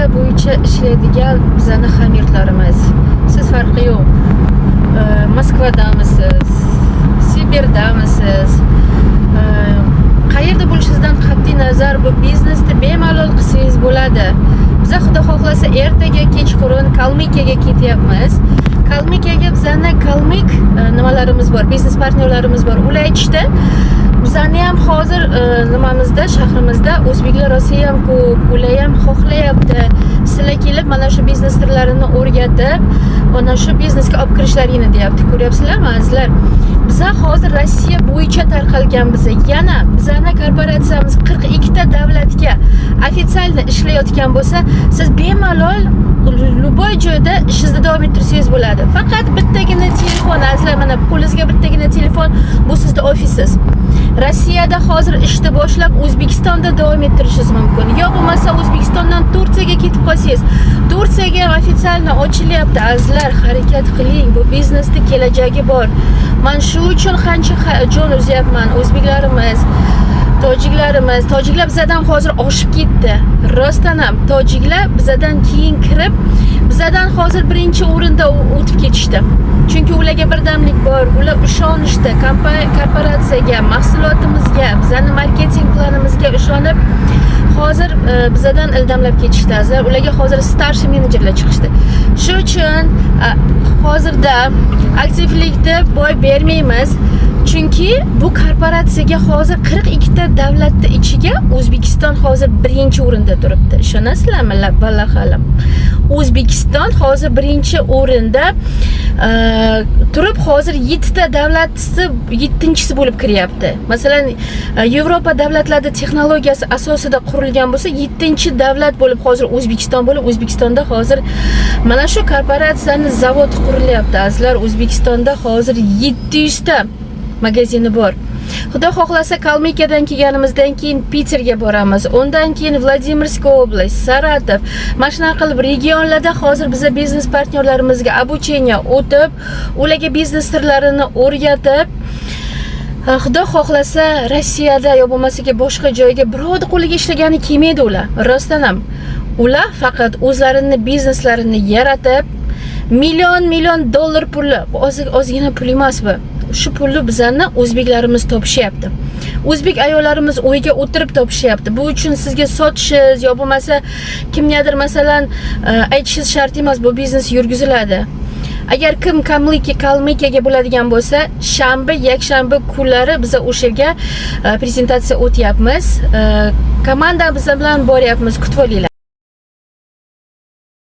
Rossiya bo'yicha ishlaydigan bizani hamyurtlarimiz. Siz farqi yo'q. Moskvadamisiz, Sibirdamisiz, qayerda bo'lishingizdan qat'iy nazar bu biznesni bemalol qilsangiz bo'ladi. Biza xudo xohlasa ertaga kechqurun Kalmikiyaga ketyapmiz. Kalmikiyaga bizani Kalmik nimalarimiz bor, biznes partnerlarimiz bor. Ular aytishdi, bizani ham hozir nimamizda, shahrimizda o'zbeklar Rossiya ham ko'p, ular ham xohlayapti. Sizlar kelib mana shu biznes turlarini o'rgatib, mana shu biznesga olib kirishlaringni deyapti. Ko'ryapsizlarmi azizlar? Biza hozir Rossiya bo'yicha tarqalganmiz. Yana bizani korporatsiyamiz 42 ta davlatga ofitsialni ishlayotgan bo'lsa, siz bemalol любой joyda ishingizni davom ettirsangiz bo'ladi. Faqat bittagina telefon, azizlar, mana qo'lingizga bittagina telefon, bu sizning ofisingiz. Rossiyada hozir ishni boshlab O'zbekistonda davom ettirishingiz mumkin. Yo bo'lmasa O'zbekistondan Turkiyaga ketib qolsangiz, Turkiyaga ham ofitsialni ochilyapti. Azizlar, harakat qiling. Bu biznesning kelajagi bor. Men shu uchun qancha jon uzyapman. O'zbeklarimiz, tojiklar bizadan hozir oshib ketdi. Rostdan ham tojiklar bizadan keyin kirib, bizadan hozir birinchi o'rinda o'tib ketishdi. Chunki ularga birdamlik bor, ular ishonishdi korporatsiyaga, mahsulotimizga, bizani marketing planimizga ishonib, hozir bizadan ildamlab ketishdi. Ularga hozir starshi menejerlar chiqishdi. Shu uchun hozirda aktivlikni boy bermaymiz. Chunki bu korporatsiyaga hozir 42 ta davlatning ichiga O'zbekiston hozir birinchi o'rinda turibdi. Ishonasizlarmi? Vallahi O'zbekiston hozir birinchi o'rinda turib, hozir 7 ta davlatisi 7-chisi bo'lib kiryapti. Masalan, Yevropa davlatlarida texnologiyasi asosida qurilgan bo'lsa, 7-chi davlat bo'lib hozir O'zbekiston bo'lib, O'zbekistonda hozir mana shu korporatsiyaning zavod qurilyapti. Azizlar, O'zbekistonda hozir 700 ta magazini bor. Xudo xohlasa Kalmikiyadan kelganimizdan keyin Piterga boramiz. Undan keyin Vladimirskiy oblast, Saratov, mana shunaqa qilib regionlarda hozir biza biznes partnerlarimizga obucheniya o'tib, ularga biznes sirlarini o'rgatib, Xudo xohlasa Rossiyada yo bo'lmasa boshqa joyga birovning qo'liga ishlagani kelmaydi ular. Rostdan ham ular faqat o'zlarining bizneslarini yaratib, million dollar puli, ozgina pul emas bu. Shu pulni bizani o'zbeklarimiz topishyapti. O'zbek ayollarimiz uyga o'tirib topishyapti. Bu uchun sizga sotishingiz yo bo'lmasa kimgadir masalan aytishingiz shart emas, bu biznes yurgiziladi. Agar kim Kalmikiyaga bo'ladigan bo'lsa, shanba, yakshanba kunlari biz o'sha yerga prezentatsiya o'tyapmiz. Komanda biz bilan boryapmiz, kutib olinglar.